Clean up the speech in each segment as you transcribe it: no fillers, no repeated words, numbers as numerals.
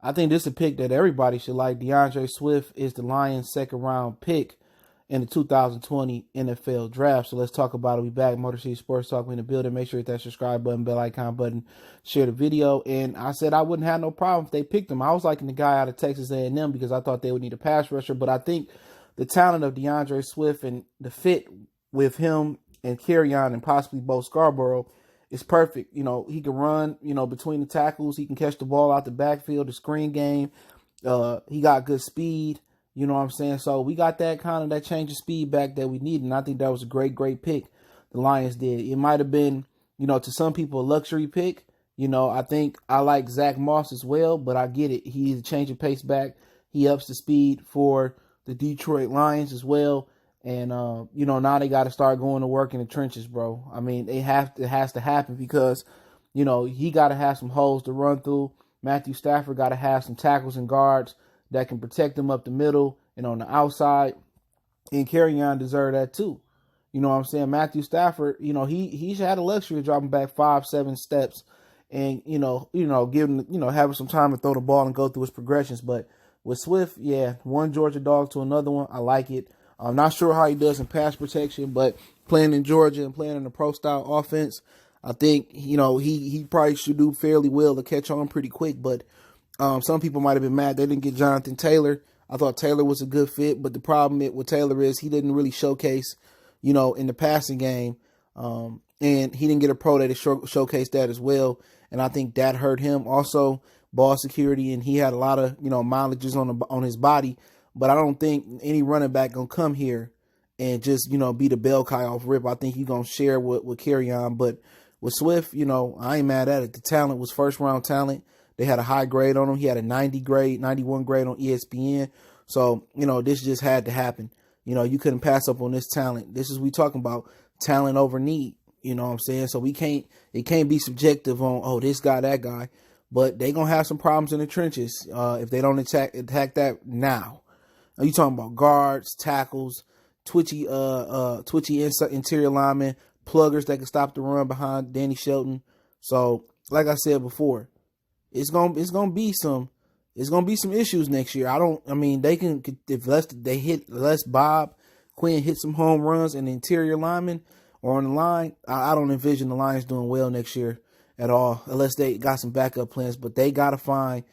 I think this is a pick that everybody should like. DeAndre Swift is the Lions' second round pick in the 2020 NFL draft. So let's talk about it. We back. Motor City Sports Talk. We in the building. Make sure you hit that subscribe button, bell icon button, share the video. And I said I wouldn't have no problem if they picked him. I was liking the guy out of Texas A&M because I thought they would need a pass rusher. But I think the talent of DeAndre Swift and the fit with him and Kerryon and possibly Bo Scarborough is perfect. You know, he can run, between the tackles. He can catch the ball out the backfield, the screen game. He got good speed. You know what I'm saying? So we got that change of speed back that we need. And I think that was a great pick the Lions did. It might have been, to some people a luxury pick. I think I like Zach Moss as well, but I get it. He's a change of pace back. He ups the speed for the Detroit Lions as well. And, now they got to start going to work in the trenches, bro. I mean, it has to happen because, he got to have some holes to run through. Matthew Stafford got to have some tackles and guards that can protect him up the middle and on the outside. And Kerryon deserve that too. You know what I'm saying? Matthew Stafford, he's had a luxury of dropping back 5-7 steps and, giving, having some time to throw the ball and go through his progressions. But with Swift, yeah, one Georgia dog to another one. I like it. I'm not sure how he does in pass protection, but playing in Georgia and playing in a pro-style offense, I think, he probably should do fairly well to catch on pretty quick. But some people might have been mad they didn't get Jonathan Taylor. I thought Taylor was a good fit, but the problem with Taylor is he didn't really showcase, in the passing game. And he didn't get a pro that showcased that as well. And I think that hurt him. Also, ball security, and he had a lot of, mileages on his body. But I don't think any running back gonna come here and just, be the bell cow off rip. I think he's gonna share with Kerryon. But with Swift, I ain't mad at it. The talent was first round talent. They had a high grade on him. He had a 91 grade on ESPN. So, this just had to happen. You couldn't pass up on this talent. This is we talking about talent over need. You know what I'm saying? So it can't be subjective on, oh, this guy, that guy. But they gonna have some problems in the trenches if they don't attack that now. Are you talking about guards, tackles, twitchy interior linemen, pluggers that can stop the run behind Danny Shelton? So, like I said before, it's gonna be some issues next year. They can if Les Bob Quinn hit some home runs and the interior linemen or on the line. I don't envision the Lions doing well next year at all unless they got some backup plans. But they gotta find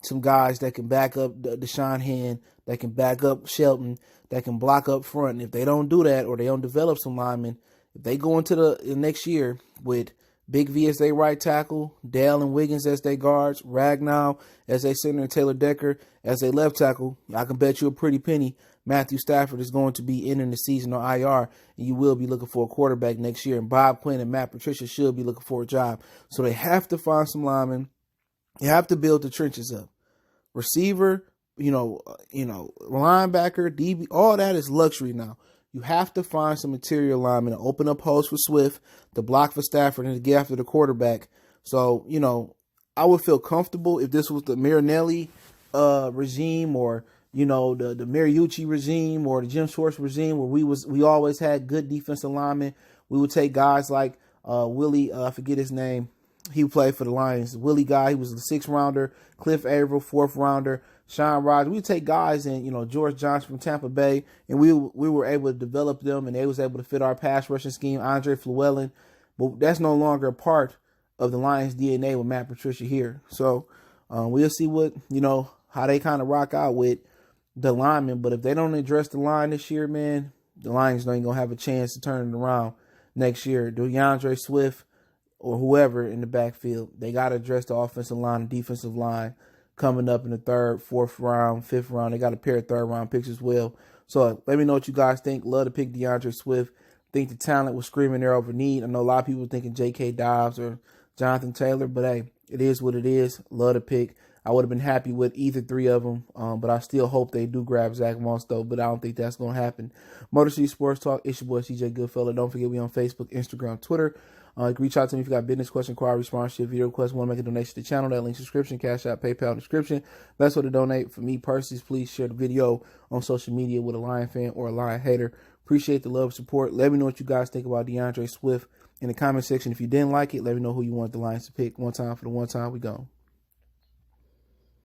some guys that can back up Deshaun Hand, that can back up Shelton, that can block up front. And if they don't do that or they don't develop some linemen, if they go into the next year with Big V as their right tackle, Dale and Wiggins as their guards, Ragnow as their center, and Taylor Decker as their left tackle, I can bet you a pretty penny Matthew Stafford is going to be ending the season on IR, and you will be looking for a quarterback next year. And Bob Quinn and Matt Patricia should be looking for a job. So they have to find some linemen. You have to build the trenches up. Receiver, linebacker, DB, all that is luxury now. You have to find some interior linemen to open up holes for Swift, to block for Stafford, and to get after the quarterback. So, I would feel comfortable if this was the Marinelli regime or, the Mariucci regime or the Jim Schwartz regime where we always had good defensive linemen. We would take guys like Willie, I forget his name. He played for the Lions. Willie Guy, he was the 6th rounder. Cliff Averill, 4th rounder. Sean Rogers. We take guys and, George Johnson from Tampa Bay, and we were able to develop them, and they was able to fit our pass rushing scheme, Andre Flewellen. But that's no longer a part of the Lions DNA with Matt Patricia here. So we'll see what, how they kind of rock out with the linemen. But if they don't address the line this year, man, the Lions ain't going to have a chance to turn it around next year. DeAndre Swift or whoever in the backfield, they got to address the offensive line and defensive line coming up in the 3rd, 4th round, 5th round. They got a pair of 3rd round picks as well. So let me know what you guys think. Love to pick DeAndre Swift. Think the talent was screaming there over need. I know a lot of people thinking J.K. Dobbs or Jonathan Taylor, but hey, it is what it is. Love to pick. I would have been happy with either 3 of them, but I still hope they do grab Zach Moss, though, but I don't think that's going to happen. Motor City Sports Talk, it's your boy, CJ Goodfella. Don't forget we on Facebook, Instagram, Twitter. You can reach out to me if you got business question, inquiry, sponsorship, video request, want to make a donation to the channel. That link description, Cash App, PayPal description. Best way to donate for me personally, please share the video on social media with a Lion fan or a Lion hater. Appreciate the love and support. Let me know what you guys think about DeAndre Swift in the comment section. If you didn't like it, let me know who you want the Lions to pick. One time for the one time, we go.